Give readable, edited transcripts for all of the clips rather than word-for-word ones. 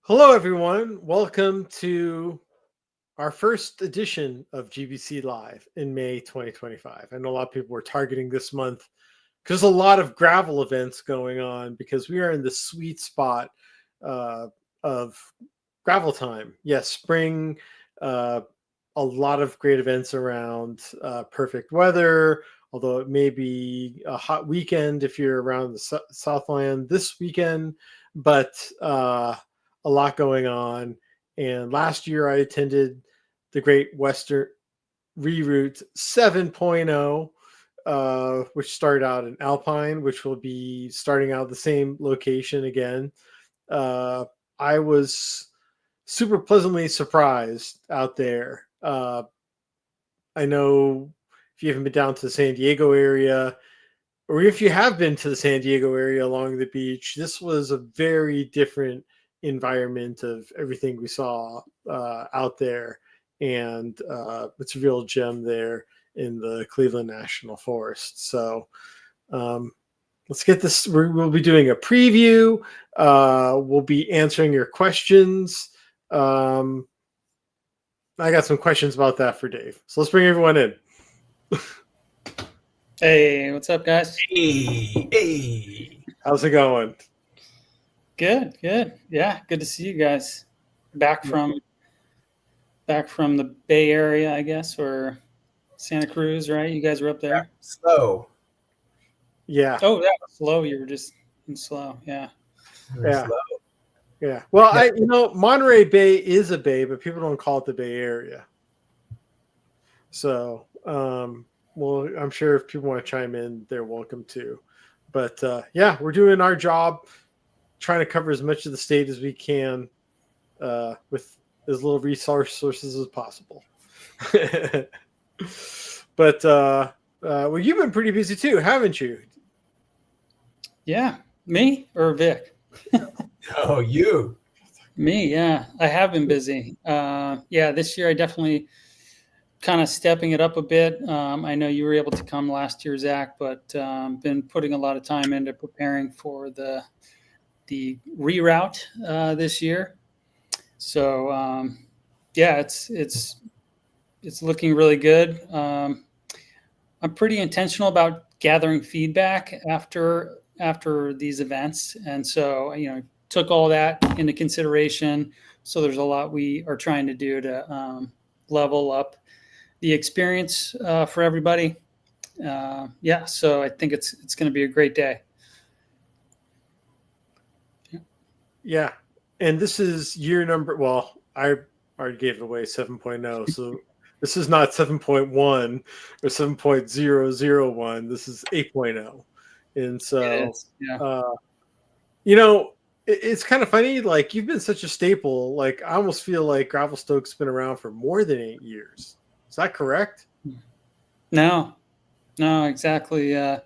Hello, everyone. Welcome to our first edition of GBC Live in May 2025. I know a lot of people were targeting this month because there's a lot of gravel events going on because we are in the sweet spot uh, of gravel time. Yes, spring, uh, a lot of great events around perfect weather, although it may be a hot weekend if you're around the Southland this weekend, but a lot going on. And last year I attended the Great Western Reroute 7.0, which started out in Alpine, which will be starting out the same location again. I was super pleasantly surprised out there. I know if you haven't been down to the San Diego area, or if you have been to the San Diego area along the beach, this was a very different environment of everything we saw out there. And it's a real gem there in the Cleveland National Forest. So let's get this. We'll be doing a preview. We'll be answering your questions. I got some questions about that for Dave. So let's bring everyone in. Hey, what's up, guys? Hey. How's it going? Good. Yeah, good to see you guys. Back from the Bay Area, I guess, or Santa Cruz, right? You guys were up there. Slow. Yeah. Oh, yeah, slow. You were just in slow. Yeah. Yeah. Slow. Yeah. Well, Monterey Bay is a bay, but people don't call it the Bay Area. So, well, I'm sure if people want to chime in, they're welcome to. But yeah, we're doing our job, trying to cover as much of the state as we can with as little resources as possible. But well, you've been pretty busy too, haven't you? Yeah. Me or Vic? Oh, you. Me, yeah. I have been busy. Yeah, this year I definitely kind of stepping it up a bit. I know you were able to come last year, Zach, but been putting a lot of time into preparing for the reroute this year. So yeah, it's looking really good. I'm pretty intentional about gathering feedback after these events, and so took all that into consideration. So there's a lot we are trying to do to level up the experience for everybody. Yeah, so I think it's going to be a great day. Yeah. And this is year number, well, I already gave it away 7.0. So this is not 7.1 or 7.001. This is 8.0. And so, yeah. It's kind of funny. Like, you've been such a staple. Like, I almost feel like Gravelstoke's been around for more than 8 years. Is that correct? No, exactly. I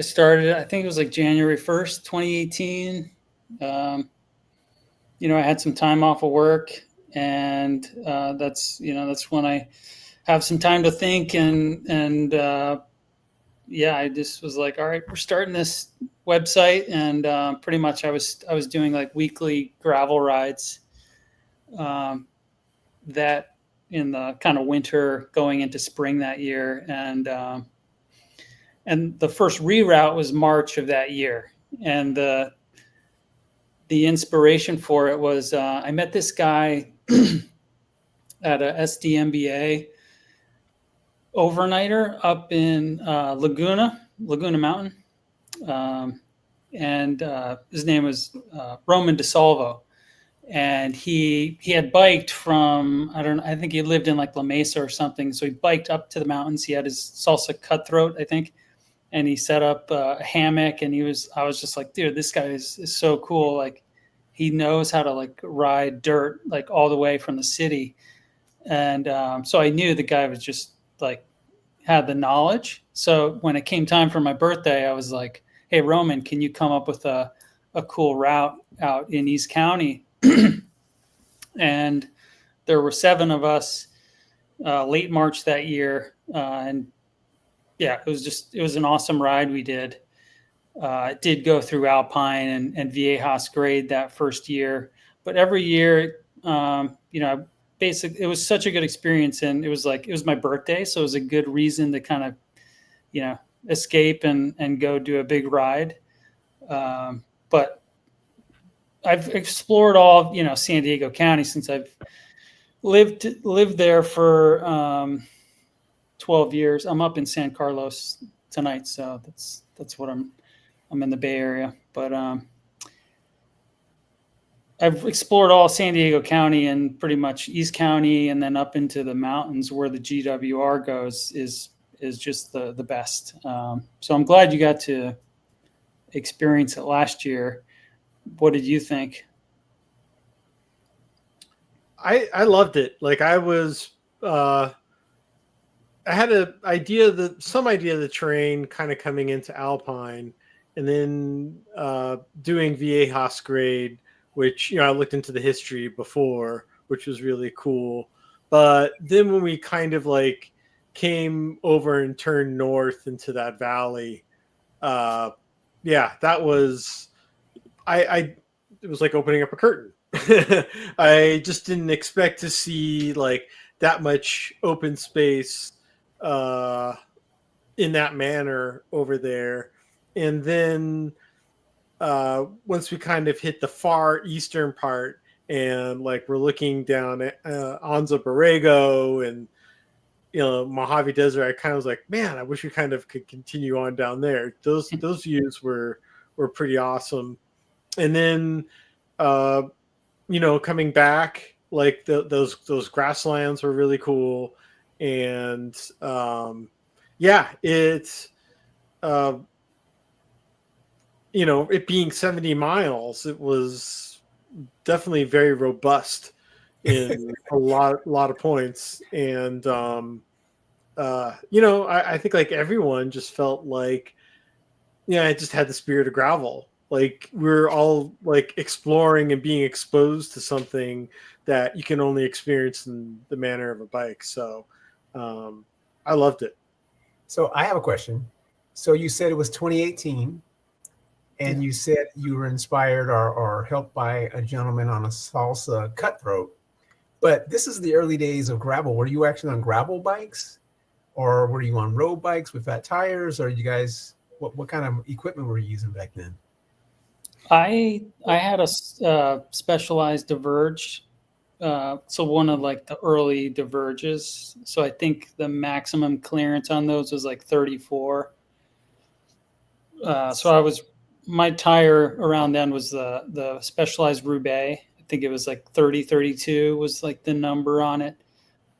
started, I think it was like January 1st, 2018. I had some time off of work, and that's when I have some time to think, and yeah, I just was like, all right, we're starting this website, and pretty much I was doing like weekly gravel rides that in the kind of winter going into spring that year, and the first reroute was March of that year, and the inspiration for it was I met this guy at a SDMBA overnighter up in Laguna Mountain, and his name was Roman DeSalvo, and he had biked from, I think he lived in like La Mesa or something, so he biked up to the mountains. He had his salsa cutthroat, I think, and he set up a hammock, and I was just like, dude, this guy is so cool. Like, he knows how to like ride dirt like all the way from the city. And so I knew the guy was just like had the knowledge. So when it came time for my birthday, I was like, hey, Roman, can you come up with a cool route out in East County? And there were 7 of us late March that year. And yeah, it was an awesome ride we did. It did go through Alpine and Viejas grade that first year, but every year, basically, it was such a good experience, and it was my birthday, so it was a good reason to kind of, escape and go do a big ride. But I've explored all San Diego County since I've lived there for 12 years. I'm up in San Carlos tonight, so that's what I'm in the Bay Area. But I've explored all San Diego County and pretty much East County, and then up into the mountains where the GWR goes is just the best. So I'm glad you got to experience it last year. What did you think? I loved it. Like I had some idea of the terrain kind of coming into Alpine, and then doing Viejas grade, which I looked into the history before, which was really cool. But then when we kind of like came over and turned north into that valley, that was it was like opening up a curtain. I just didn't expect to see like that much open space in that manner over there. And then once we kind of hit the far eastern part and like we're looking down at Anza Borrego and Mojave Desert, I kind of was like, man, I wish we kind of could continue on down there. Those views were pretty awesome. And then coming back, like those grasslands were really cool. And it's it being 70 miles, it was definitely very robust in a lot of points. And I think like everyone just felt like I just had the spirit of gravel. Like we're all like exploring and being exposed to something that you can only experience in the manner of a bike. So I loved it. So I have a question. So you said it was 2018, and you said you were inspired or helped by a gentleman on a salsa cutthroat. But this is the early days of gravel. Were you actually on gravel bikes, or were you on road bikes with fat tires? Or you guys, what kind of equipment were you using back then? I had a Specialized Diverge. So one of like the early Diverges. So I think the clearance on those was like 34. My tire around then was the Specialized Roubaix. I think it was like 32 was like the number on it.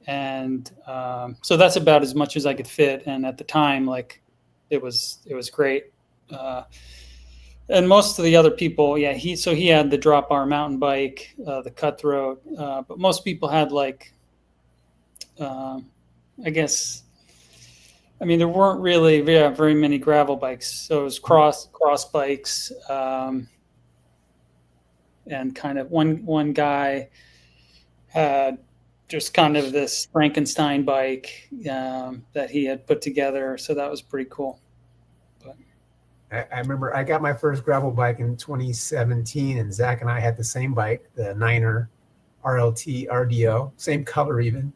And so that's about as much as I could fit. And at the time, like it was great. And most of the other people, he had the drop bar mountain bike, the cutthroat, but most people had like, there weren't really very many gravel bikes. So it was cross bikes, and kind of one guy had just kind of this Frankenstein bike that he had put together. So that was pretty cool. I remember I got my first gravel bike in 2017, and Zach and I had the same bike, the Niner RLT RDO, same color even.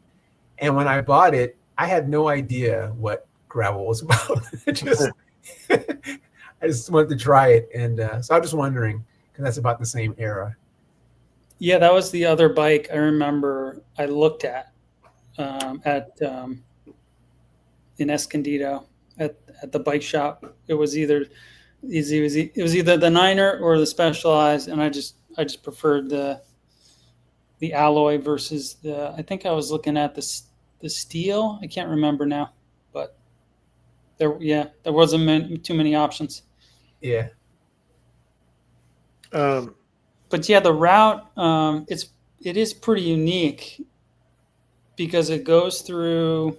And when I bought it, I had no idea what gravel was about. I just wanted to try it. And so I'm just wondering, because that's about the same era. Yeah, that was the other bike I remember I looked at in Escondido at the bike shop. It was either the Niner or the Specialized, and I just preferred the alloy versus I think I was looking at the steel. I can't remember now, but there wasn't too many options. Yeah. But yeah, the route it is pretty unique because it goes through.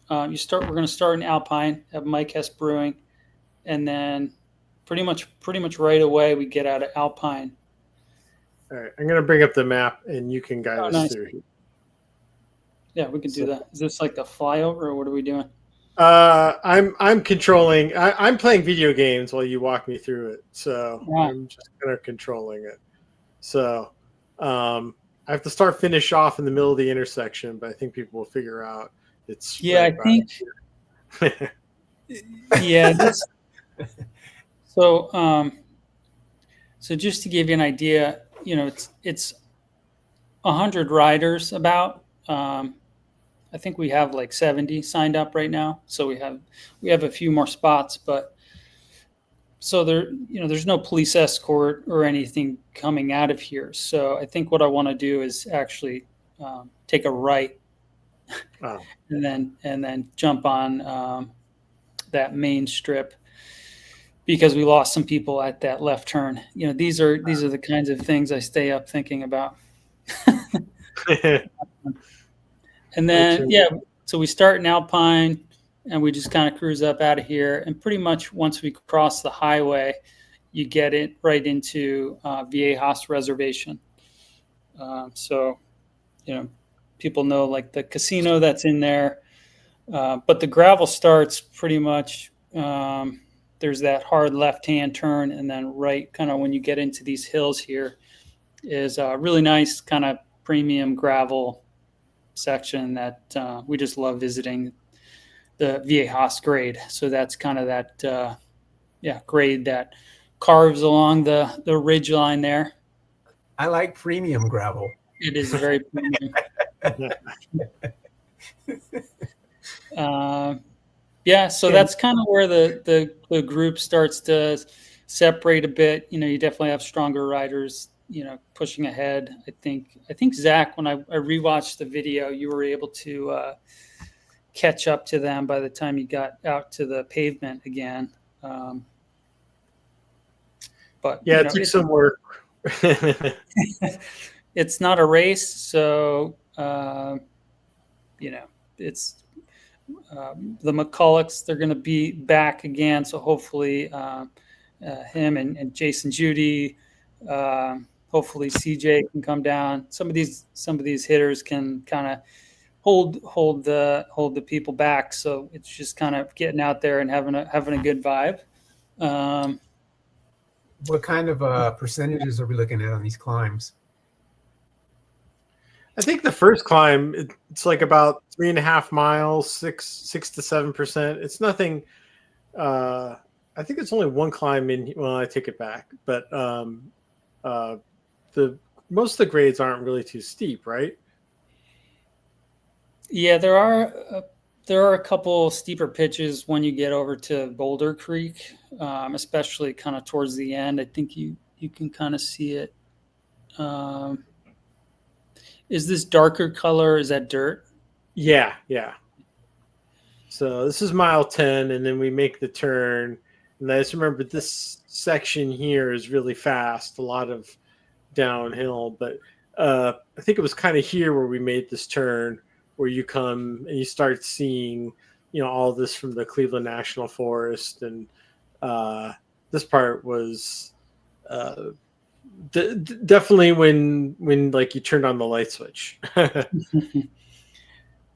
We're going to start in Alpine, have Mike Hess Brewing, and then pretty much right away we get out of Alpine. All right, I'm going to bring up the map and you can guide us through. Yeah, we can do that. Is this like the flyover, or what are we doing? I'm controlling. I'm playing video games while you walk me through it, so I'm just kind of controlling it. So I have to start finish off in the middle of the intersection, but I think people will figure out it's Yeah, right I about think. Yeah. So, so just to give you an idea, it's 100 riders about. I think we have like 70 signed up right now, so we have a few more spots, but so there's no police escort or anything coming out of here. So I think what I want to do is actually take a right Oh, and then jump on that main strip, because we lost some people at that left turn. These are the kinds of things I stay up thinking about. And then, yeah, so we start in Alpine and we just kind of cruise up out of here. And pretty much once we cross the highway, you get it right into Viejas Reservation. So, people know like the casino that's in there. But the gravel starts pretty much, there's that hard left-hand turn. And then right kind of when you get into these hills here is a really nice kind of premium gravel section that we just love visiting, the Viejas grade. So that's kind of that grade that carves along the ridge line there. I like premium gravel. It is very premium. So that's kind of where the group starts to separate a bit. You definitely have stronger riders pushing ahead. I think Zach, when I rewatched the video, you were able to catch up to them by the time you got out to the pavement again. But yeah, it took some work. It's not a race, so it's the McCullochs. They're going to be back again, so hopefully him and Jason Judy. Hopefully CJ can come down. Some of these hitters can kind of hold the people back. So it's just kind of getting out there and having a good vibe. What kind of percentages are we looking at on these climbs? I think the first climb, it's like about 3.5 miles, 6 to 7%. It's nothing. I think it's only one climb in. Well, I take it back, but most of the grades aren't really too steep, right? Yeah, there are a couple steeper pitches when you get over to Boulder Creek, especially kind of towards the end. I think you can kind of see it. Is this darker color? Is that dirt? Yeah. So this is mile 10, and then we make the turn. And I just remember this section here is really fast, a lot of downhill. But I think it was kind of here where we made this turn, where you come and you start seeing, all this from the Cleveland National Forest. And this part was definitely when like you turned on the light switch.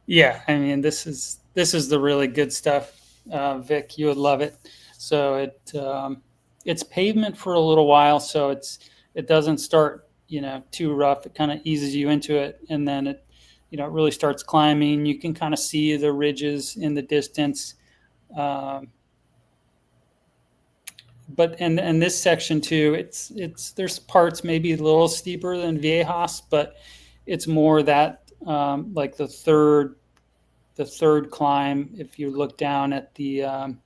Yeah, I mean this is the really good stuff. Vic, you would love it. So it's pavement for a little while, so it doesn't start too rough. It kind of eases you into it, and then it really starts climbing. You can kind of see the ridges in the distance. But and this section too, it's there's parts maybe a little steeper than Viejas, but it's more that like the third climb. If you look down at the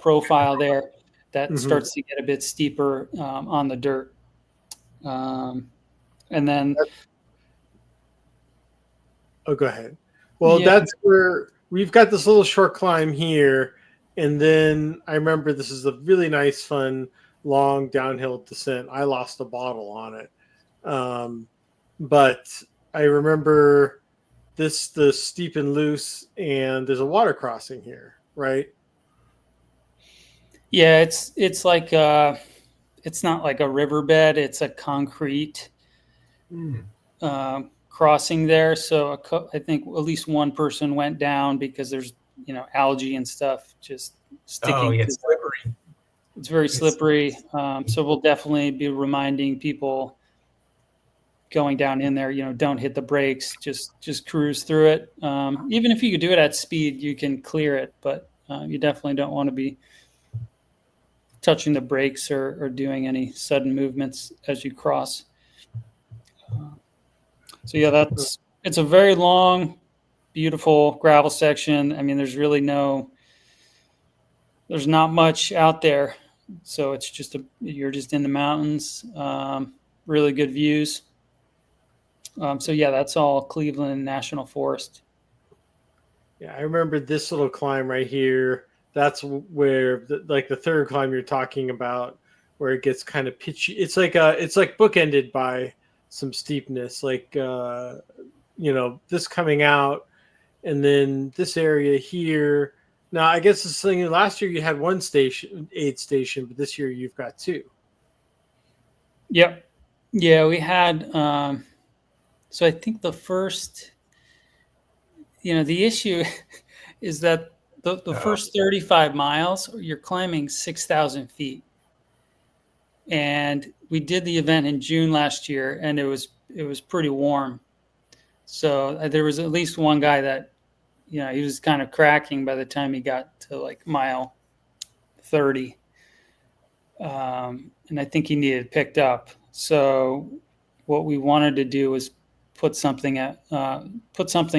profile there, that starts to get a bit steeper on the dirt. And then, go ahead. Well, that's where we've got this little short climb here. And then I remember this is a really nice, fun, long downhill descent. I lost a bottle on it. But I remember the steep and loose, and there's a water crossing here, right? Yeah, it's like it's not like a riverbed. It's a concrete crossing there. So I think at least one person went down because there's algae and stuff just sticking. Oh, yeah, it's slippery. It's very slippery. So we'll definitely be reminding people going down in there, don't hit the brakes, just cruise through it. Even if you could do it at speed, you can clear it, but you definitely don't want to be touching the brakes or doing any sudden movements as you cross. So yeah, it's a very long, beautiful gravel section. I mean, there's not much out there. So it's you're just in the mountains, really good views. So yeah, that's all Cleveland National Forest. Yeah, I remember this little climb right here. That's where the third climb you're talking about, where it gets kind of pitchy. It's like bookended by some steepness, this coming out, and then this area here. Now, I guess this thing last year you had one aid station, but this year you've got two. Yep. Yeah, we had. So I think the first, the issue is that the first 35 miles, you're climbing 6,000 feet. And we did the event in June last year, and it was pretty warm. So there was at least one guy that, he was kind of cracking by the time he got to like mile 30. And I think he needed picked up. So what we wanted to do was put something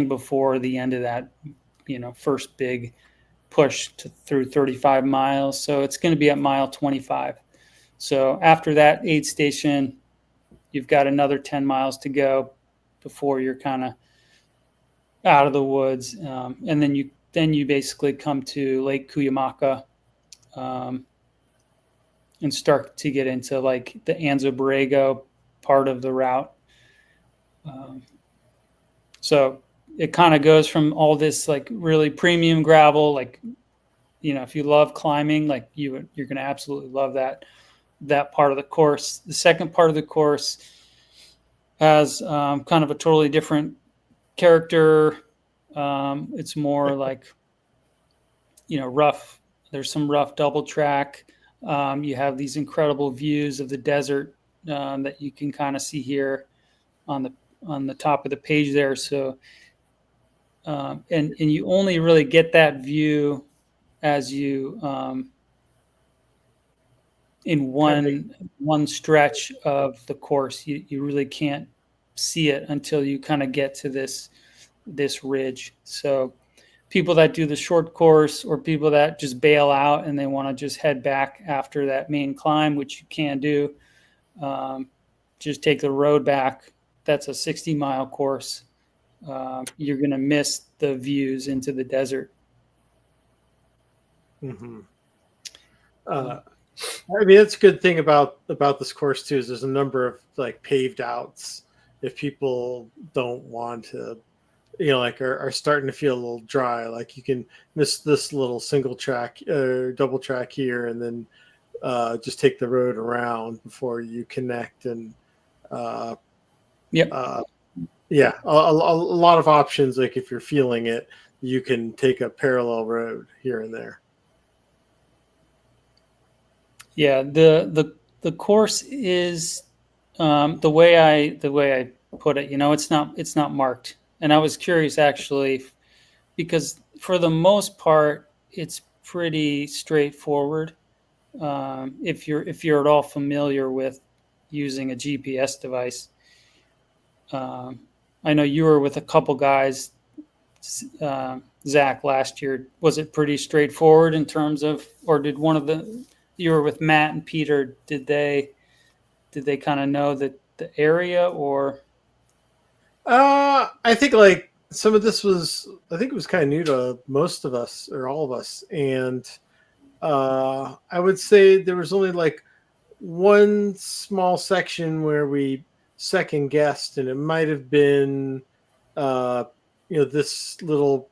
before the end of that, first big push through 35 miles. So it's going to be at mile 25. So after that aid station, you've got another 10 miles to go before you're kind of out of the woods. And then you basically come to Lake Cuyamaca, and start to get into like the Anza Borrego part of the route. So it kind of goes from all this like really premium gravel, like, if you love climbing, like you're going to absolutely love that part of the course. The second part of the course has kind of a totally different character. It's more like, rough. There's some rough double track. You have these incredible views of the desert that you can kind of see here on the top of the page there. So, and you only really get that view as you in one stretch of the course. You really can't see it until you kind of get to this ridge. So people that do the short course, or people that just bail out and they want to just head back after that main climb, which you can do, just take the road back. That's a 60-mile course. You're going to miss the views into the desert. Mm-hmm. I mean, that's a good thing about this course too, is there's a number of like paved outs if people don't want to, are starting to feel a little dry. Like you can miss this little single track or double track here, and then just take the road around before you connect. And a lot of options. Like if you're feeling it, you can take a parallel road here and there. Yeah, the course is the way I put it. It's not marked, and I was curious actually, because for the most part it's pretty straightforward. If you're at all familiar with using a GPS device, I know you were with a couple guys, Zach, last year. Was it pretty straightforward in terms of, or did you were with Matt and Peter, did they kind of know the area, or? I think like some of this was kind of new to most of us, or all of us. And I would say there was only like one small section where we second guessed, and it might have been, this little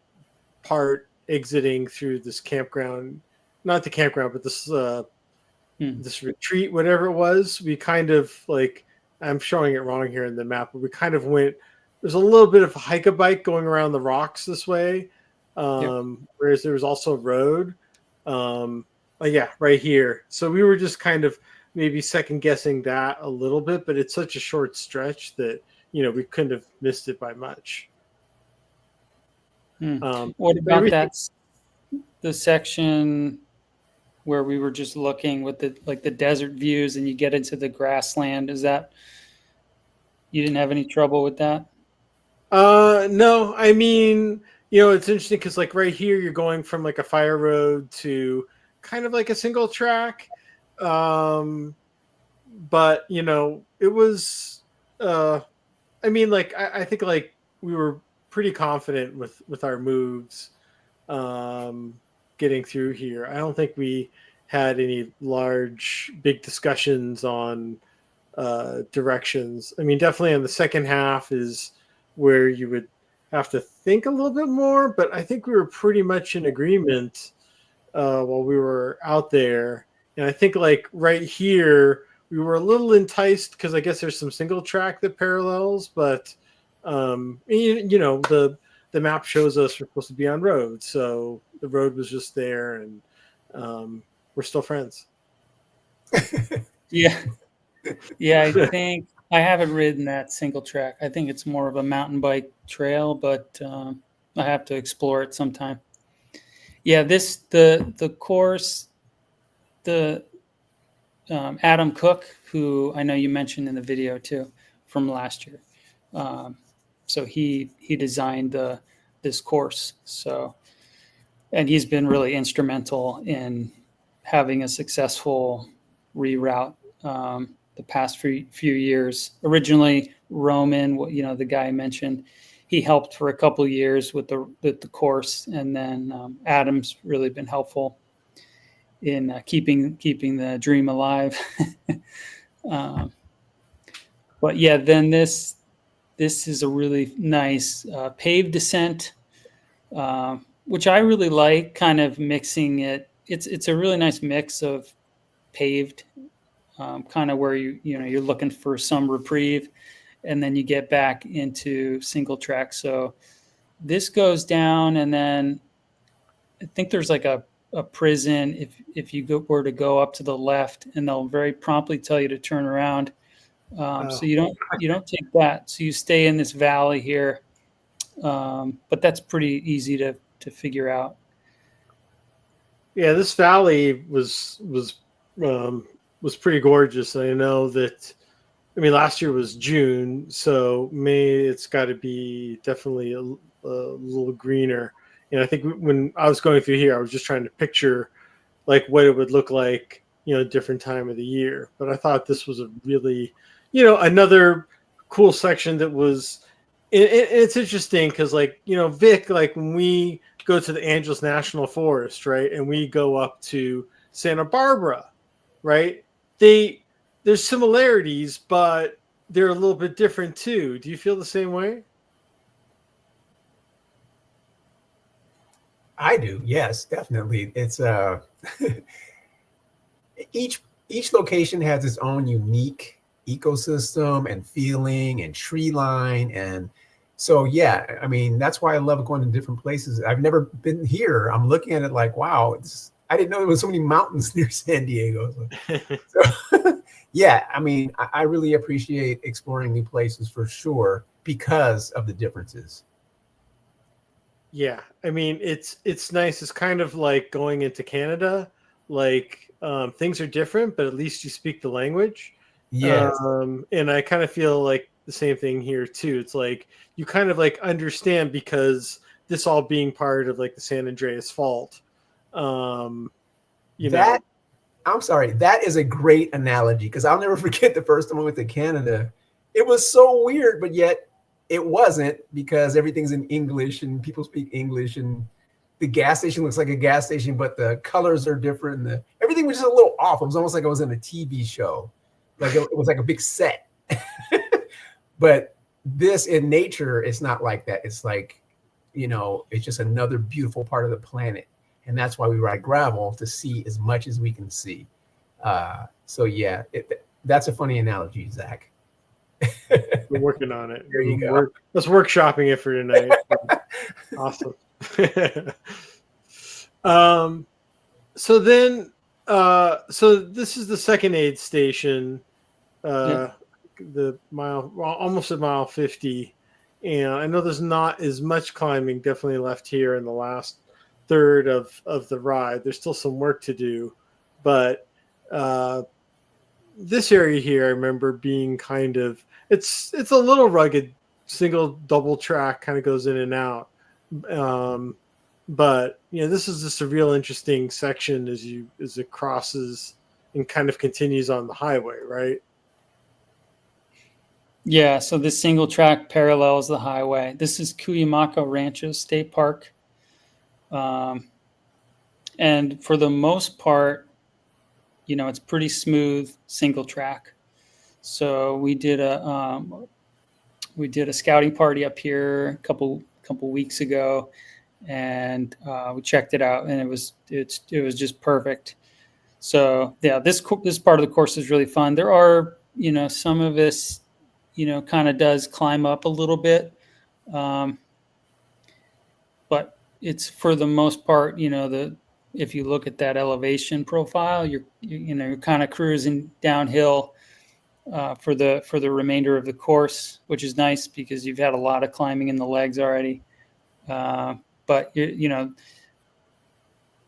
part exiting through this campground, not the campground, but this this retreat, whatever it was. We kind of like, I'm showing it wrong here in the map, but we kind of went, there's a little bit of a hike-a-bike going around the rocks this way. Whereas there was also a road. Yeah, right here. So we were just kind of maybe second guessing that a little bit, but it's such a short stretch that we couldn't have missed it by much. What But about everything. the section where we were just looking with the desert views and you get into the grassland? Is that you didn't have any trouble with that? No, I mean, it's interesting because like right here, you're going from like a fire road to kind of like a single track. But it was, I mean, like, I think like we were pretty confident with our moves, getting through here. I don't think we had any big discussions on directions. I mean, definitely in the second half is where you would have to think a little bit more, but I think we were pretty much in agreement while we were out there. And I think like right here, we were a little enticed because I guess there's some single track that parallels, but the map shows us we're supposed to be on road, so the road was just there, and we're still friends. Yeah. Yeah, I think I haven't ridden that single track. I think it's more of a mountain bike trail, but I have to explore it sometime. Yeah, the course, the Adam Cook, who I know you mentioned in the video too, from last year. So he designed this course. So, and he's been really instrumental in having a successful reroute the past few years. Originally, Roman, the guy I mentioned, he helped for a couple of years with the course, and then Adam's really been helpful in keeping the dream alive. But yeah, then this is a really nice paved descent, which I really like. Kind of mixing it. It's a really nice mix of paved, kind of where you're looking for some reprieve, and then you get back into single track. So this goes down, and then I think there's like a prison if you were to go up to the left, and they'll very promptly tell you to turn around. So you don't take that. So you stay in this valley here, but that's pretty easy to figure out. Yeah, this valley was pretty gorgeous. I know that. I mean, last year was June, so May it's got to be definitely a little greener. And I think when I was going through here, I was just trying to picture like what it would look like, different time of the year. But I thought this was a really, another cool section that was. It's interesting because, like, Vic, like when we go to the Angeles National Forest, right, and we go up to Santa Barbara, right, there's similarities, but they're a little bit different too. Do you feel the same way? I do. Yes, definitely. It's each location has its own unique ecosystem and feeling and tree line, and so yeah, I mean that's why I love going to different places. I've never been here. I'm looking at it like, wow, I didn't know there was so many mountains near San Diego. So, yeah, I mean, I really appreciate exploring new places for sure because of the differences. Yeah, I mean it's nice. It's kind of like going into Canada. Like things are different, but at least you speak the language. Yes. And I kind of feel like the same thing here too. It's like you kind of like understand because this all being part of like the San Andreas Fault. I'm sorry, that is a great analogy because I'll never forget the first time I went to Canada. It was so weird, but yet it wasn't because everything's in English and people speak English and the gas station looks like a gas station, but the colors are different. And everything was just a little off. It was almost like I was in a TV show. Like it was like a big set. But this in nature, it's not like that. It's like, it's just another beautiful part of the planet. And that's why we ride gravel, to see as much as we can see. So yeah, that's a funny analogy, Zach. We're working on it. There you go. Let's workshopping it for tonight. Awesome. So then So this is the second aid station, Yeah. the almost at mile 50. And I know there's not as much climbing definitely left here in the last third of the ride. There's still some work to do, but this area here, I remember being kind of, it's a little rugged, single double track, kind of goes in and out. But this is just a real interesting section as it crosses and kind of continues on the highway, right? Yeah, so this single track parallels the highway. This is Cuyamaca Ranches State Park. And for the most part, it's pretty smooth single track. So we did a scouting party up here a couple weeks ago, and we checked it out, and it was just perfect. So yeah, this part of the course is really fun. There are some of this kind of does climb up a little bit, but it's for the most part if you look at that elevation profile, you're kind of cruising downhill for the remainder of the course, which is nice because you've had a lot of climbing in the legs already. But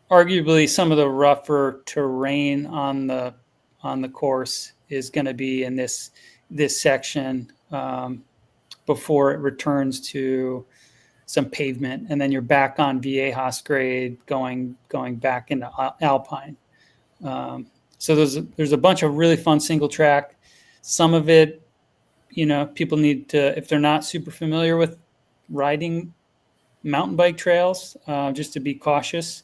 arguably some of the rougher terrain on the course is going to be in this section before it returns to some pavement, and then you're back on Viejas grade going back into Alpine. So there's a bunch of really fun single track. Some of it, people need to, if they're not super familiar with riding mountain bike trails, just to be cautious.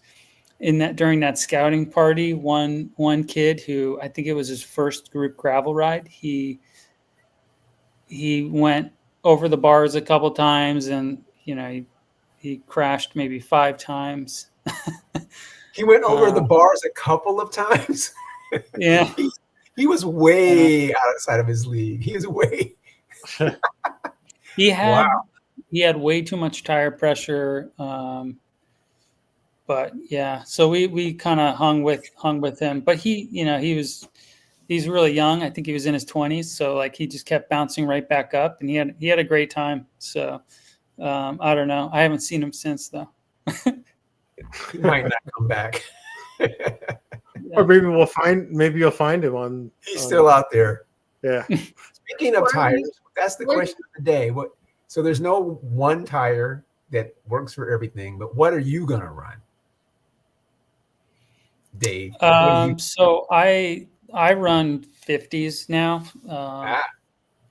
During that scouting party, one kid who I think it was his first group gravel ride, he went over the bars a couple times, and he crashed maybe 5 times. He went over the bars a couple of times. Yeah. He was way outside of his league. He was way. He had way too much tire pressure. But yeah, so we kind of hung with him. But he's really young. I think he was in his 20s. So like he just kept bouncing right back up, and he had a great time. So I don't know. I haven't seen him since though. He might not come back. Or maybe you'll find him on. He's still out there. Yeah. Speaking of tires, that's the question of the day. So there's no one tire that works for everything, but what are you gonna run, Dave? So I run 50s now.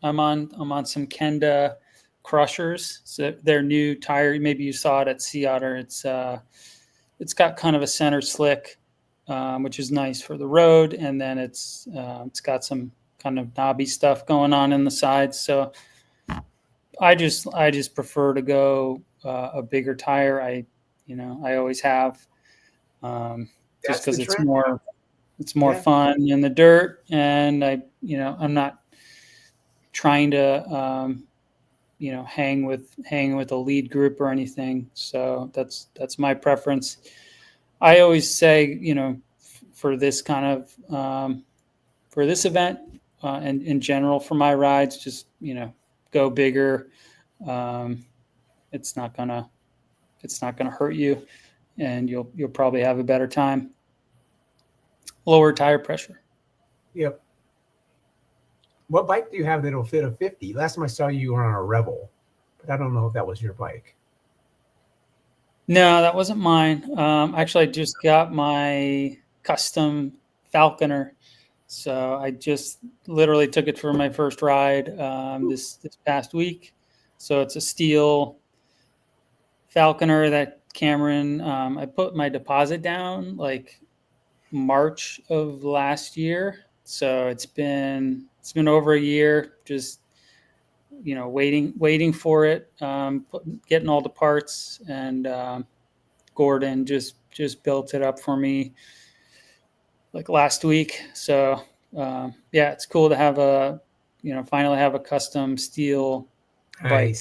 I'm on some Kenda Crushers. So their new tire, maybe you saw it at Sea Otter. It's got kind of a center slick, which is nice for the road, and then it's got some kind of knobby stuff going on in the sides. So I just prefer to go a bigger tire. I always have, just because it's more fun in the dirt, and I'm not trying to hang with a lead group or anything. So that's my preference. I always say, for this kind of for this event and in general for my rides, just go bigger. It's not gonna hurt you, and you'll probably have a better time. Lower tire pressure. Yep. What bike do you have that'll fit a 50? Last time I saw you were on a Rebel, but I don't know if that was your bike. No, that wasn't mine. Actually, I just got my custom Falconer. So I just literally took it for my first ride this past week. So it's a steel Falconer that Cameron, I put my deposit down like March of last year. So it's been over a year, just waiting for it, getting all the parts, and Gordon just built it up for me like last week. So yeah, it's cool to have finally have a custom steel bike.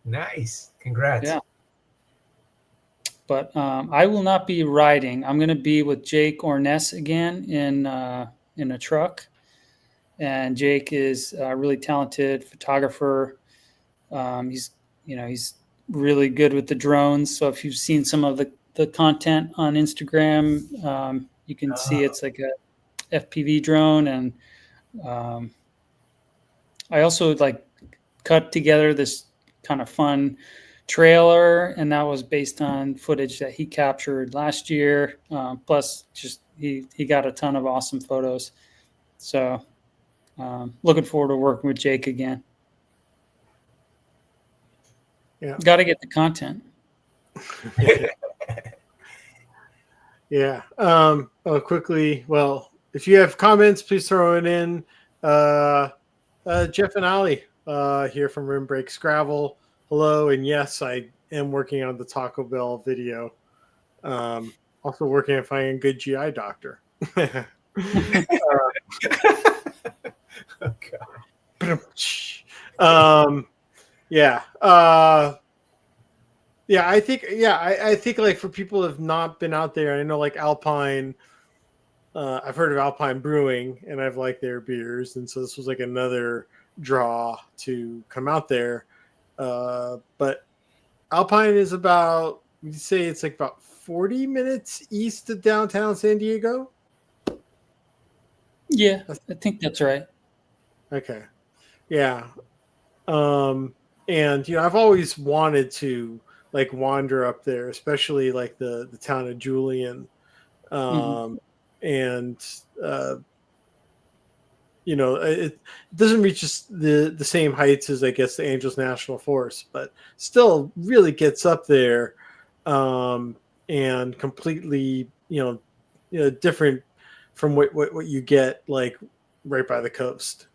Nice. Congrats. Yeah. But I will not be riding. I'm going to be with Jake Orness again in a truck. And Jake is a really talented photographer. He's really good with the drones. So if you've seen some of the content on Instagram, you can see it's like a FPV drone. And I also like cut together this kind of fun trailer, and that was based on footage that he captured last year. Plus, just he got a ton of awesome photos. So, looking forward to working with Jake again. Yeah, got to get the content. Yeah. Quickly. Well, if you have comments, please throw it in. Jeff and Ali here from Rim Breaks Gravel. Hello, and yes, I am working on the Taco Bell video. Also working on finding a good GI doctor. Yeah. I think like for people who have not been out there, I know like Alpine. I've heard of Alpine Brewing, and I've liked their beers, and so this was like another draw to come out there. But Alpine is about, you say it's like about 40 minutes east of downtown San Diego. Yeah, I think that's right. Okay. Yeah. And I've always wanted to like wander up there, especially like the town of Julian. And it doesn't reach the same heights as I guess the Angels National Forest, but still really gets up there, and completely different from what you get like right by the coast.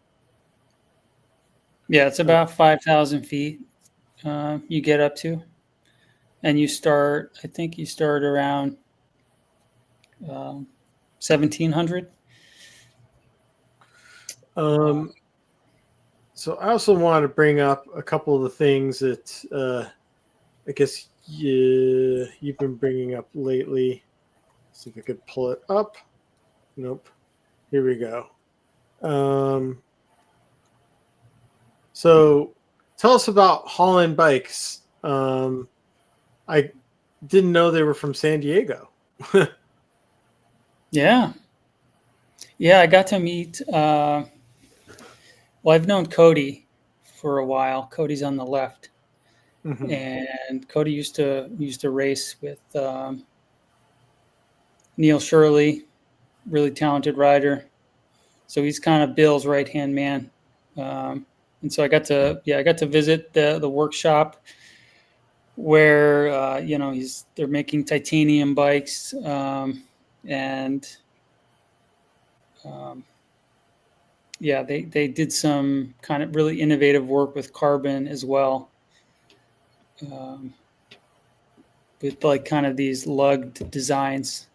Yeah, it's about 5,000 feet you get up to, and I think you start around 1,700. So I also want to bring up a couple of the things that I guess you've been bringing up lately. See if I could pull it up. Nope. Here we go. So tell us about Holland Bikes. I didn't know they were from San Diego. Yeah, I got to meet. Well, I've known Cody for a while. Cody's on the left, and Cody used to race with Neil Shirley, really talented rider. So he's kind of Bill's right hand man, and so I got to visit the workshop where they're making titanium bikes, and they did some kind of really innovative work with carbon as well, with like kind of these lugged designs.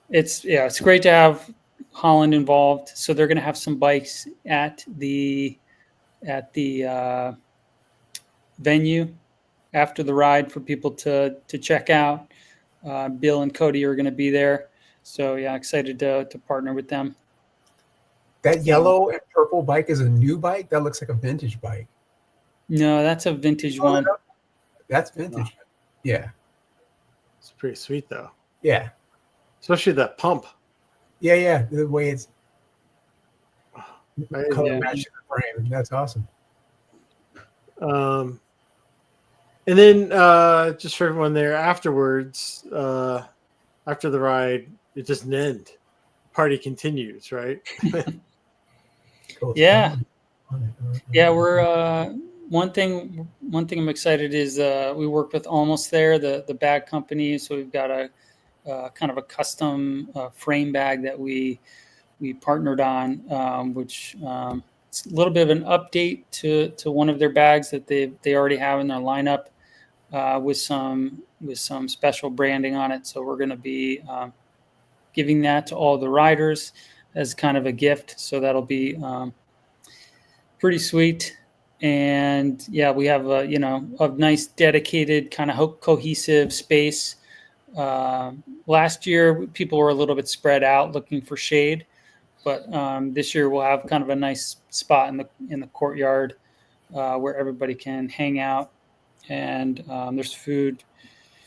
It's great to have Holland involved. So they're going to have some bikes at the venue after the ride for people to check out. Bill and Cody are going to be there. So yeah, excited to partner with them. That yellow and purple bike is a new bike? That looks like a vintage bike. No, that's a vintage one. No. That's vintage. Oh. Yeah. It's pretty sweet though. Yeah. Especially that pump. Yeah. The way it's color matching the frame. That's awesome. And then just for everyone there afterwards, after the ride, it doesn't end. Party continues, right? Cool. Yeah. We're one thing I'm excited is we work with Almost There, the bag company. So we've got a kind of a custom frame bag that we partnered on, which it's a little bit of an update to one of their bags that they already have in their lineup, with some special branding on it. So we're going to be giving that to all the riders as kind of a gift. So that'll be pretty sweet. And yeah, we have a nice dedicated kind of cohesive space. Last year, people were a little bit spread out looking for shade, but this year we'll have kind of a nice spot in the courtyard where everybody can hang out, and there's food,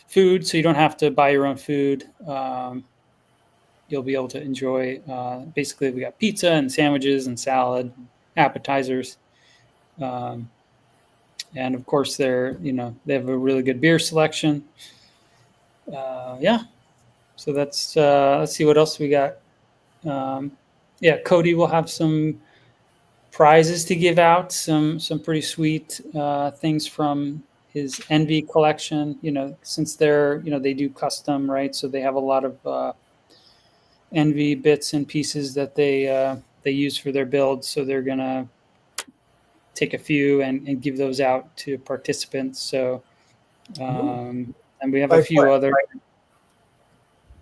so you don't have to buy your own food. You'll be able to enjoy. Basically, we got pizza and sandwiches and salad, appetizers. And of course, they have a really good beer selection. Yeah, so let's see what else we got. Yeah, Cody will have some prizes to give out. Some pretty sweet things from his Envy collection. Since they do custom, right? So they have a lot of Envy bits and pieces that they use for their builds. So they're gonna take a few and give those out to participants. So, and we have a few other,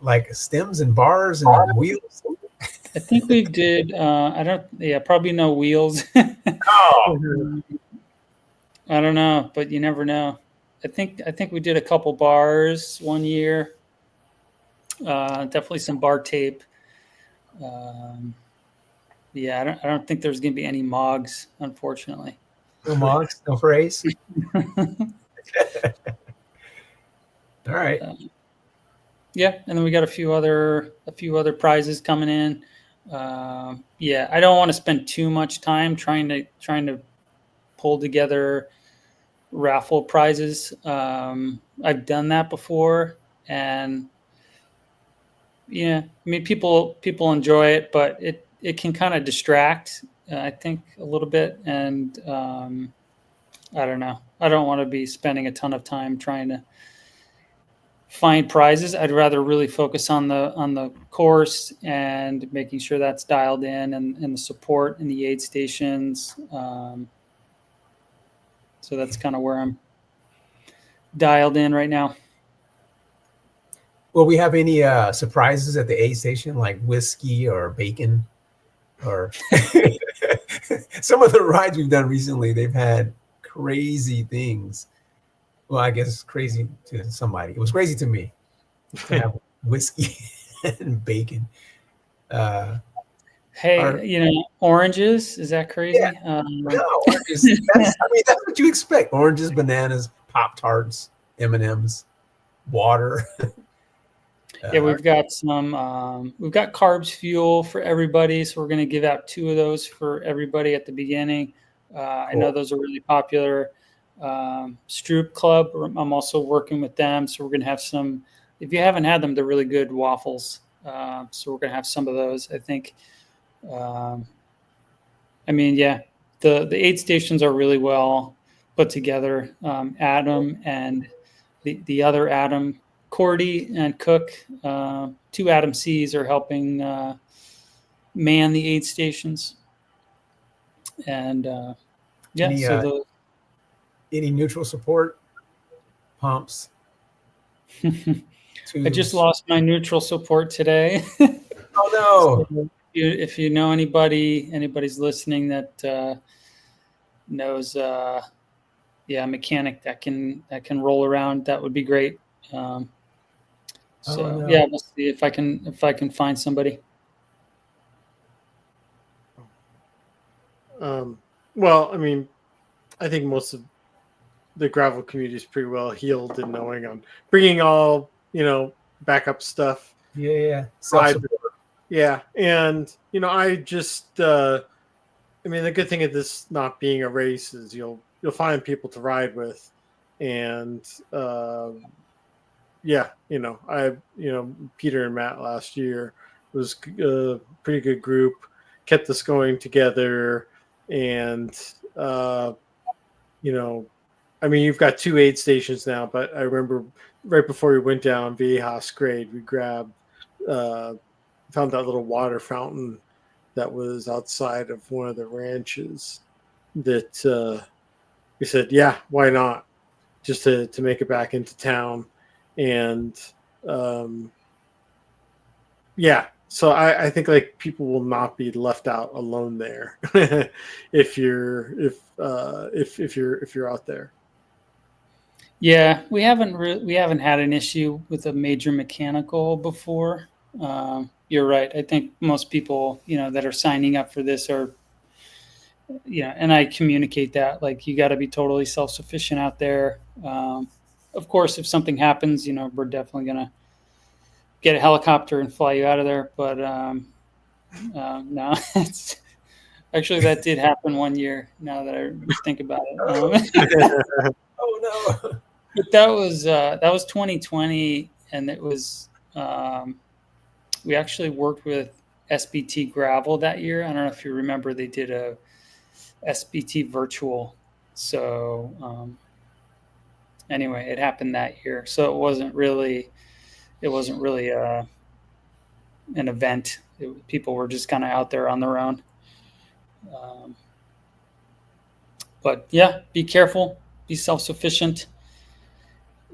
like stems and bars and wheels. I think we did. Probably no wheels. Oh. I don't know, but you never know. I think we did a couple bars one year. Definitely some bar tape. Yeah, I don't think there's going to be any mogs, unfortunately. No mogs, no phrase. All right. Yeah, and then we got a few other prizes coming in. Yeah, I don't want to spend too much time trying to pull together raffle prizes. I've done that before, and yeah, I mean people enjoy it, but it can kind of distract, I think, a little bit, and I don't know. I don't want to be spending a ton of time trying to find prizes. I'd rather really focus on the course and making sure that's dialed in, and the support in the aid stations. So that's kind of where I'm dialed in right now. Will we have any surprises at the aid station, like whiskey or bacon? Or some of the rides we've done recently, they've had crazy things. Well, I guess it's crazy to somebody. It was crazy to me to have whiskey and bacon. Hey, oranges, is that crazy? Yeah. No, oranges. That's what you expect. Oranges, bananas, Pop-Tarts, M&Ms, water. Yeah, we've got carbs fuel for everybody, so we're going to give out 2 of those for everybody at the beginning. I know those are really popular. Stroop Club, I'm also working with them, so we're going to have some. If you haven't had them, they're really good waffles. So we're going to have some of those, I think. I mean, yeah, the aid stations are really well put together. Adam and the other Adam, Cordy and Cook, 2 Adam C's are helping man the aid stations. And any neutral support pumps? I just lost my neutral support today. Oh no! So if you know anybody's listening that knows, a mechanic that can roll around, that would be great. Yeah, we'll see if I can find somebody. Well, I mean, I think most of the gravel community is pretty well healed in knowing on bringing all backup stuff. Yeah. Yeah, and I just I mean, the good thing of this not being a race is you'll find people to ride with, and Peter and Matt last year was a pretty good group, kept us going together, and I mean, you've got 2 aid stations now, but I remember right before we went down Viejas grade, we grabbed found that little water fountain that was outside of one of the ranches that we said, yeah, why not? Just to make it back into town. And So I think like people will not be left out alone there if you're out there. Yeah, we haven't had an issue with a major mechanical before. You're right. I think most people, that are signing up for this are, and I communicate that, like, you got to be totally self-sufficient out there. Of course, if something happens, we're definitely going to get a helicopter and fly you out of there. But no, it's actually, that did happen one year, now that I think about it. Oh no. But that was 2020, and it was we actually worked with SBT Gravel that year. I don't know if you remember, they did a SBT virtual. So anyway, it happened that year. So it wasn't really an event. People were just kind of out there on their own. But yeah, be careful, be self-sufficient,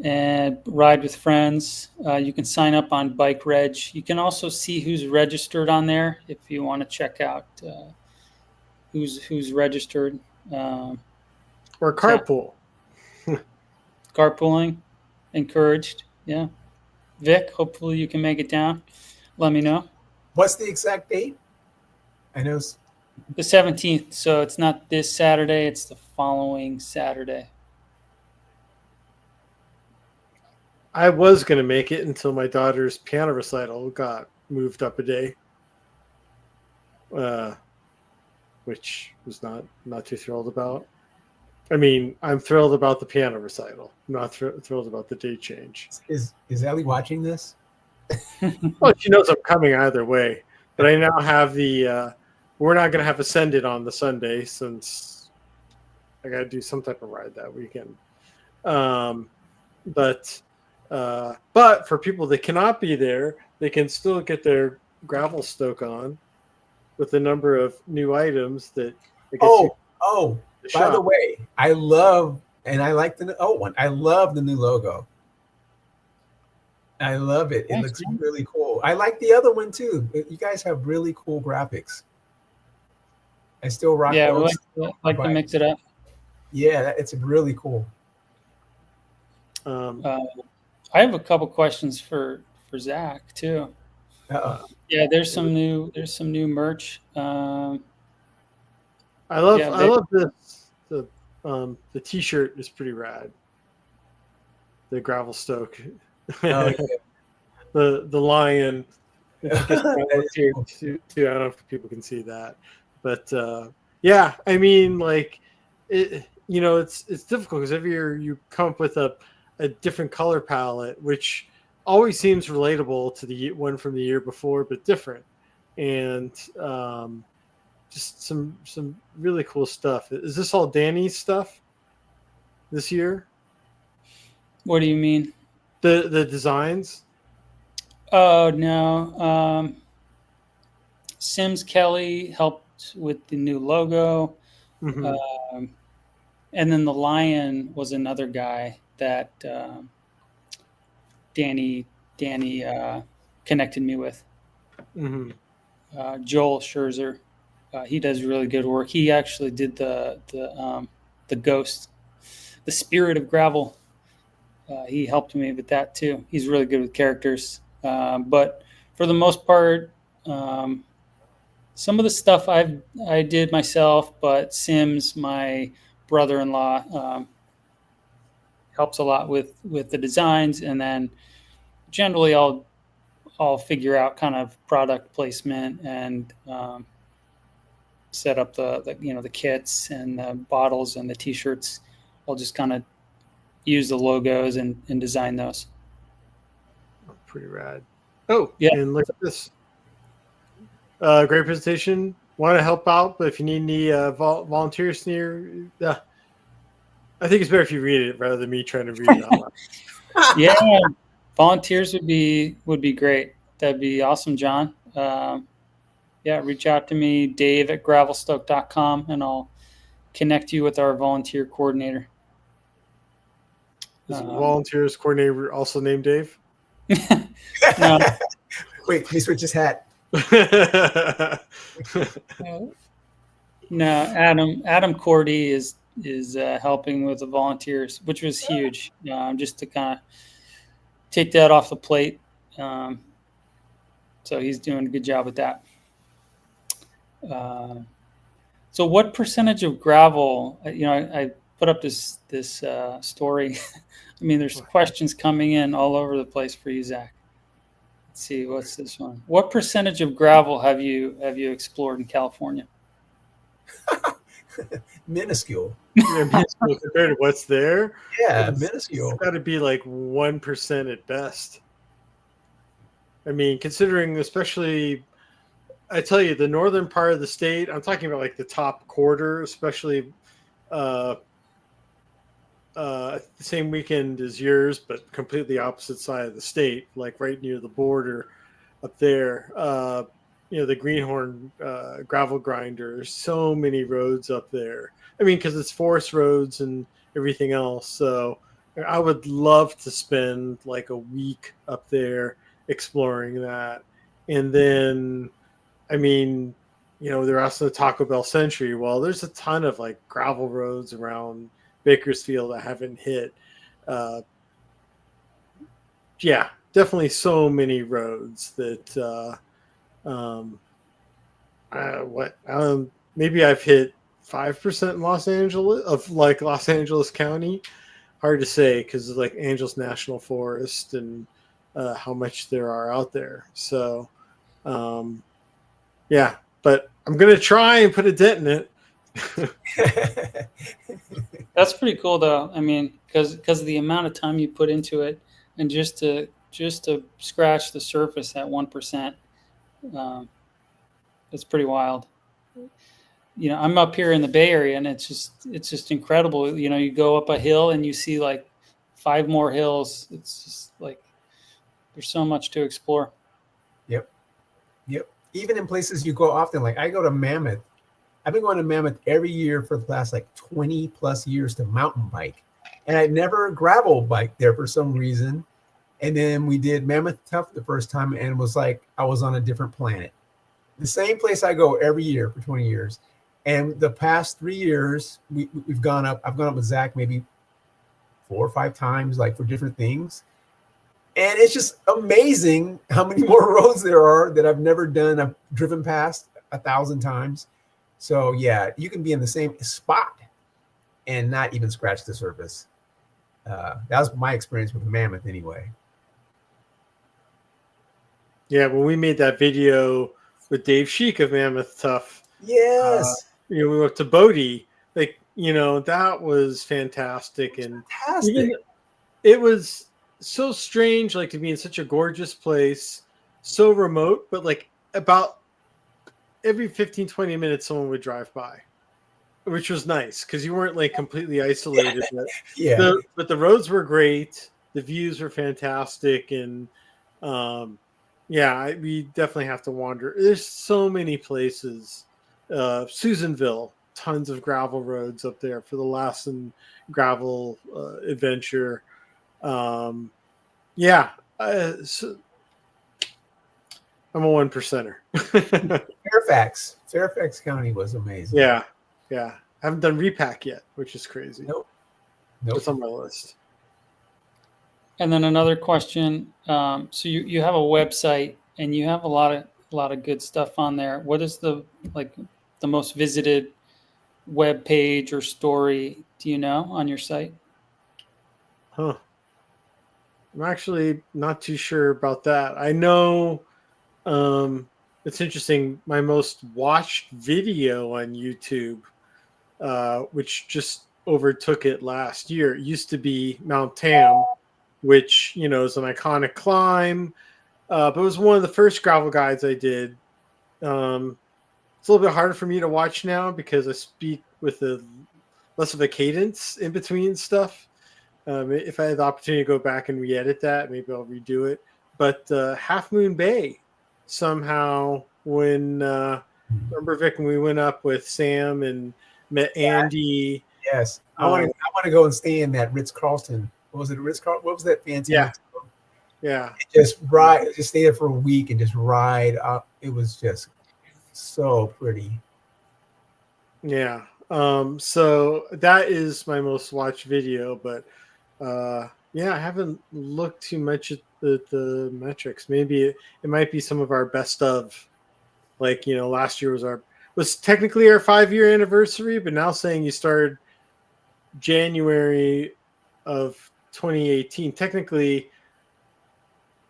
and ride with friends. You can sign up on Bike Reg. You can also see who's registered on there if you want to check out who's registered. Or carpool. Yeah. Carpooling, encouraged. Yeah. Vic, hopefully you can make it down. Let me know. What's the exact date? I know the 17th. So it's not this Saturday, it's the following Saturday. I was going to make it until my daughter's piano recital got moved up a day, which was not too thrilled about. I mean, I'm thrilled about the piano recital, not thrilled about the date change. Is Ellie watching this? Well, she knows I'm coming either way, but I now have the we're not going to have Ascended on the Sunday since I got to do some type of ride that weekend. But for people that cannot be there, they can still get their Gravelstoke on with a number of new items that. By the way, I love and I like the one. I love the new logo. I love it. It looks really cool. I like the other one too. You guys have really cool graphics. I still rock. Yeah, we like to mix it up. Yeah, it's really cool. I have a couple questions for Zach too. Yeah, there's some new merch. I love this. The T-shirt is pretty rad. The Gravelstoke. Oh, yeah. the lion. I don't know if people can see that, but yeah, I mean, like it. It's difficult because every year you come up with a different color palette, which always seems relatable to the one from the year before, but different, and just some really cool stuff. Is this all Danny's stuff this year? What do you mean? The designs? Oh no. Sims Kelly helped with the new logo. Mm-hmm. And then the lion was another guy that Danny connected me with. Mm-hmm. Joel Scherzer. He does really good work. He actually did the ghost, the spirit of gravel. He helped me with that too. He's really good with characters. But for the most part, some of the stuff I did myself, but Sims, my brother-in-law, helps a lot with the designs, and then generally I'll figure out kind of product placement and set up the kits and the bottles and the T-shirts. I'll just kind of use the logos and design those. Pretty rad. Oh, yeah. And look at this. Great presentation. Want to help out, but if you need any volunteers near, I think it's better if you read it rather than me trying to read it out loud. Yeah, volunteers would be great. That'd be awesome, John. Yeah, reach out to me, Dave@gravelstoke.com, and I'll connect you with our volunteer coordinator. Is volunteers coordinator also named Dave? No. Wait, can he switch his hat? No, Adam Cordy is helping with the volunteers, which was huge. Just to kind of take that off the plate. So he's doing a good job with that. So what percentage of gravel? I put up this story. I mean, there's questions coming in all over the place for you, Zach. Let's see, what's this one? What percentage of gravel have you explored in California? Minuscule. Minuscule compared to what's there. Yeah, minuscule. It's got to be like 1% at best. I mean, considering especially, I tell you, the northern part of the state, I'm talking about like the top quarter, especially the same weekend as yours, but completely opposite side of the state, like right near the border up there. The Greenhorn gravel grinder. So many roads up there. I mean, because it's forest roads and everything else. So I would love to spend like a week up there exploring that. And then, I mean, they're also the Taco Bell Century. Well, there's a ton of like gravel roads around Bakersfield I haven't hit. Yeah, definitely so many roads that maybe I've hit 5% in Los Angeles County. Hard to say because of like Angeles National Forest and how much there are out there. So yeah, but I'm gonna try and put a dent in it. That's pretty cool, though. I mean, because of the amount of time you put into it, and just to scratch the surface at 1%, it's pretty wild. I'm up here in the Bay Area, and it's just incredible. You go up a hill and you see like 5 more hills. It's just like there's so much to explore. Yep. Even in places you go often, like I go to Mammoth. I've been going to Mammoth every year for the past like 20 plus years to mountain bike. And I never gravel biked there for some reason. And then we did Mammoth Tough the first time, and it was like I was on a different planet. The same place I go every year for 20 years. And the past 3 years, we've gone up. I've gone up with Zach maybe 4 or 5 times, like for different things. And it's just amazing how many more roads there are that I've never done. I've driven past 1,000 times. So yeah, you can be in the same spot and not even scratch the surface. That was my experience with Mammoth anyway. Yeah, when we made that video with Dave Sheik of Mammoth Tough. Yes. We went to Bodie. Like, that was fantastic. And fantastic. It was so strange, like to be in such a gorgeous place, so remote, but like about every 15, 20 minutes, someone would drive by, which was nice because you weren't like completely isolated. Yeah. But the roads were great. The views were fantastic. And we definitely have to wander. There's so many places. Susanville, tons of gravel roads up there for the Lassen gravel adventure. So I'm a 1%er. Fairfax County was amazing. Yeah. I haven't done repack yet, which is crazy. Nope. It's on my list. And then another question. So you have a website and you have a lot of good stuff on there. What is the most visited web page or story, do you know, on your site? I'm actually not too sure about that. I know it's interesting. My most watched video on YouTube, which just overtook it last year, it used to be Mount Tam, which, is an iconic climb. But it was one of the first gravel guides I did. It's a little bit harder for me to watch now because I speak with less of a cadence in between stuff. If I had the opportunity to go back and re-edit that, maybe I'll redo it. But Half Moon Bay, somehow, remember, Vic, when we went up with Sam and met Andy. Yes, I want to go and stay in that Ritz-Carlton. What was it, Ritz-Carlton? What was that fancy? Yeah. Yeah. Just ride, just stay there for a week and just ride up. It was just so pretty. Yeah. So that is my most watched video, but yeah, I haven't looked too much at the metrics. Maybe it might be some of our best of, like, last year was technically our 5-year anniversary, but now saying you started January of 2018. Technically,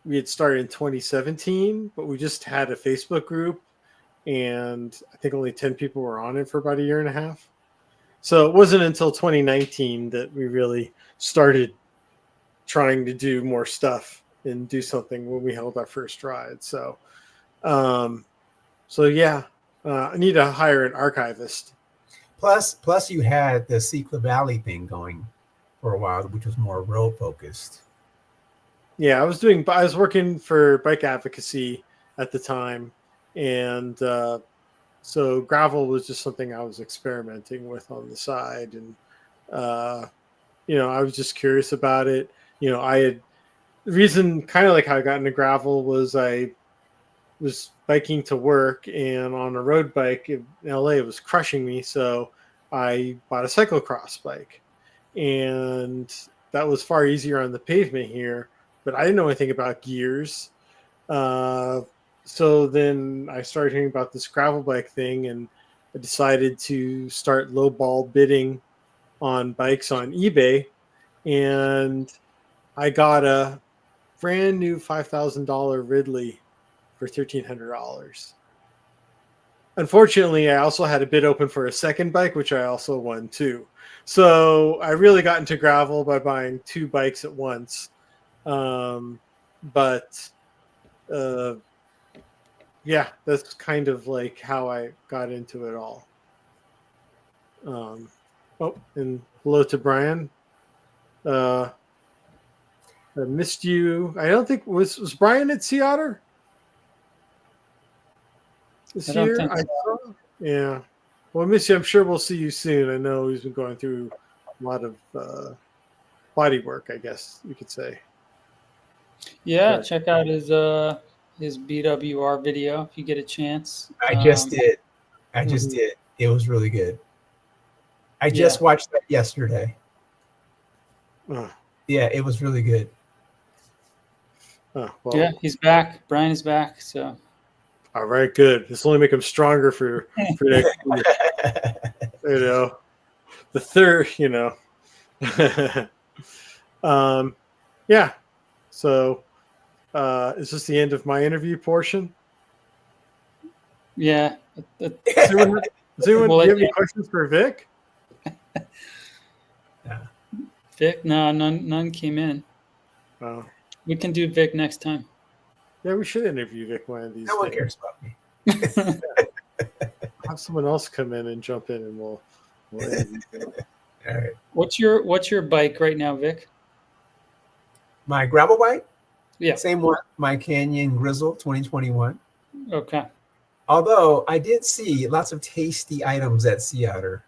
we had started in 2017, but we just had a Facebook group, and I think only 10 people were on it for about a year and a half. So it wasn't until 2019 that we really started trying to do more stuff and do something when we held our first ride. So, yeah, I need to hire an archivist. Plus, you had the Secla Valley thing going for a while, which was more road focused. Yeah, I was working for bike advocacy at the time, and so gravel was just something I was experimenting with on the side, and I was just curious about it. The reason, kind of like how I got into gravel, was I was biking to work, and on a road bike in LA, it was crushing me. So I bought a cyclocross bike, and that was far easier on the pavement here. But I didn't know anything about gears. So then I started hearing about this gravel bike thing, and I decided to start lowball bidding on bikes on eBay, and I got a brand new $5,000 Ridley for $1,300. Unfortunately, I also had a bid open for a second bike, which I also won too. So I really got into gravel by buying 2 bikes at once. But yeah, that's kind of like how I got into it all. And hello to Brian. I missed you. I don't think was Brian at Sea Otter this year? Yeah. Well, I miss you. I'm sure we'll see you soon. I know he's been going through a lot of body work, I guess you could say. Yeah, But check out his BWR video if you get a chance. I just did. It was really good. I just watched that yesterday. Yeah, it was really good. Well, yeah, he's back. Brian is back. So. All right, good. This will only make him stronger for next year. The third, yeah. So, is this the end of my interview portion? Yeah. Does anyone do you have any questions for Vic? Vic, no, none came in. Oh. We can do Vic next time. Yeah, we should interview Vic one of these days. No one cares about me. Have someone else come in and jump in, and we'll interview. All right. What's your bike right now, Vic? My gravel bike? Yeah. Same one. My Canyon Grizzle 2021. Okay. Although I did see lots of tasty items at Sea Otter.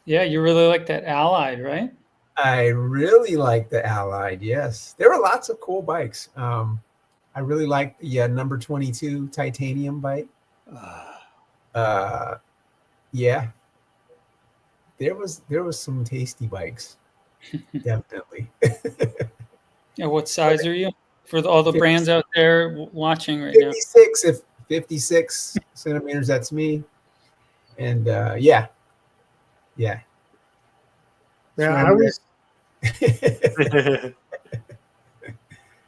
Yeah, you really like that Allied, right? I really like the Allied, yes. There were lots of cool bikes. I really like the number 22 titanium bike. Yeah. There was some tasty bikes. Definitely. Yeah, what size are you? For all the brands out there watching right 56, if 56 centimeters, that's me. And yeah. I was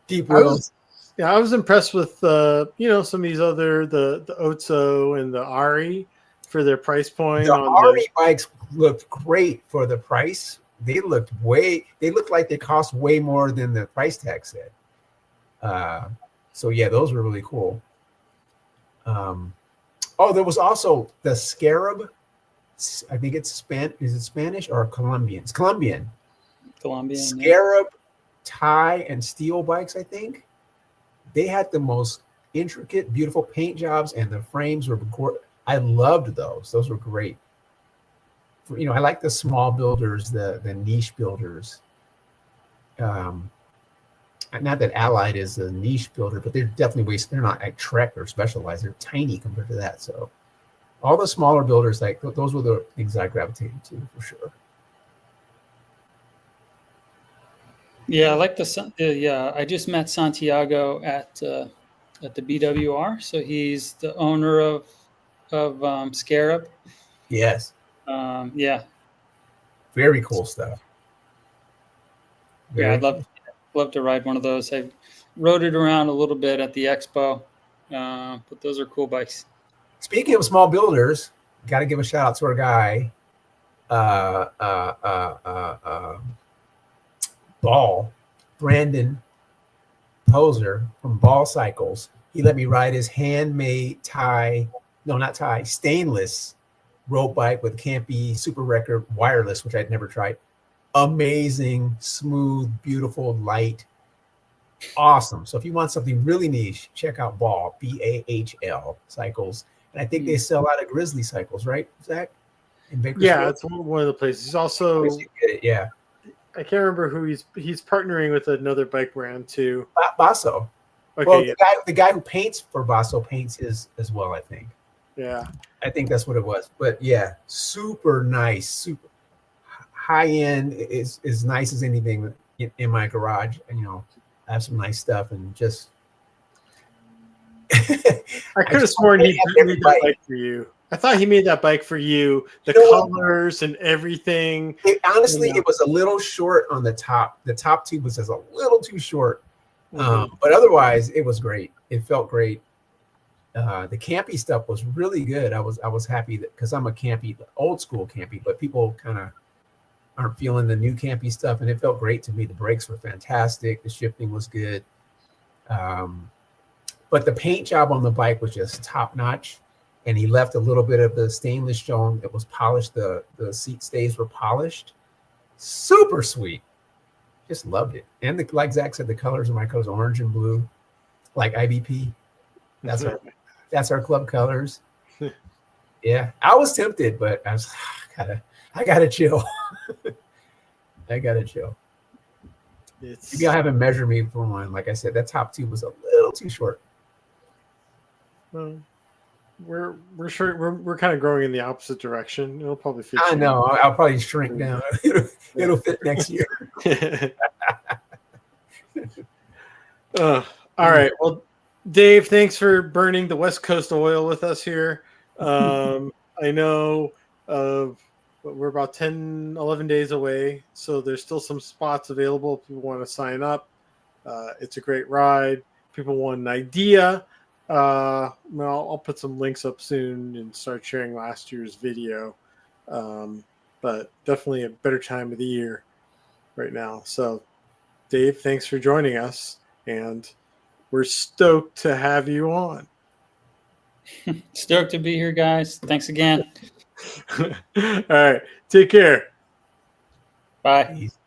deep wheels. I was impressed with some of these other the Otso and the Ari for their price point. The Ari bikes looked great for the price. They looked like they cost way more than the price tag said. So yeah, those were really cool. There was also the Scarab. I think it's Is it Spanish or Colombian? It's Colombian. Scarab, tie, and steel bikes, I think. They had the most intricate, beautiful paint jobs, and the frames were. I loved those. Those were great. I like the small builders, the niche builders. I not that Allied is a niche builder, but they're definitely ways. They're not like Trek or Specialized. They're tiny compared to that. So all the smaller builders, like those were the things I gravitated to for sure. Yeah, I like yeah. I just met Santiago at the BWR. So he's the owner of Scarab. Yes. Yeah. Very cool stuff. Yeah, I'd love to ride one of those. I rode it around a little bit at the expo, but those are cool bikes. Speaking of small builders, got to give a shout out to our guy, Brandon Poser from Ball Cycles. He let me ride his handmade stainless road bike with Campy Super Record wireless, which I'd never tried. Amazing, smooth, beautiful, light, awesome. So if you want something really niche, check out Ball, BAHL Cycles. And I think they sell out of Grizzly Cycles, right, Zach? In Bakersfield? Yeah, it's one of the places. He's also, yeah. I can't remember who he's partnering with another bike brand too. Basso. Okay, well, yeah. the guy who paints for Basso paints his as well, I think. Yeah. I think that's what it was. But yeah, super nice, super high end, is as nice as anything in my garage. And I have some nice stuff and just I could have sworn he made that bike for you. I thought he made that bike for you. The colors and everything. Honestly, it was a little short on the top. The top tube was just a little too short. But otherwise, it was great. It felt great. The campy stuff was really good. I was happy because I'm a campy, old school campy, but people kind of aren't feeling the new campy stuff, and it felt great to me. The brakes were fantastic. The shifting was good. But the paint job on the bike was just top notch. And he left a little bit of the stainless showing. It was polished. The seat stays were polished. Super sweet. Just loved it. And like Zach said, the colors of my colors, orange and blue, like IBP. That's our club colors. Yeah, I was tempted, but I gotta chill. I gotta chill. Maybe I'll have him measure me for one. Like I said, that top tube was a little too short. Well, we're kind of growing in the opposite direction. It'll probably fit. I know. I'll probably shrink down. It'll fit next year. All right. Well, Dave, thanks for burning the West Coast oil with us here. I know we're about 10, 11 days away, so there's still some spots available if people want to sign up. It's a great ride. People want an idea. I'll put some links up soon and start sharing last year's video. But definitely a better time of the year right now. So, Dave, thanks for joining us, and we're stoked to have you on. Stoked to be here, guys. Thanks again. All right. Take care. Bye. Peace.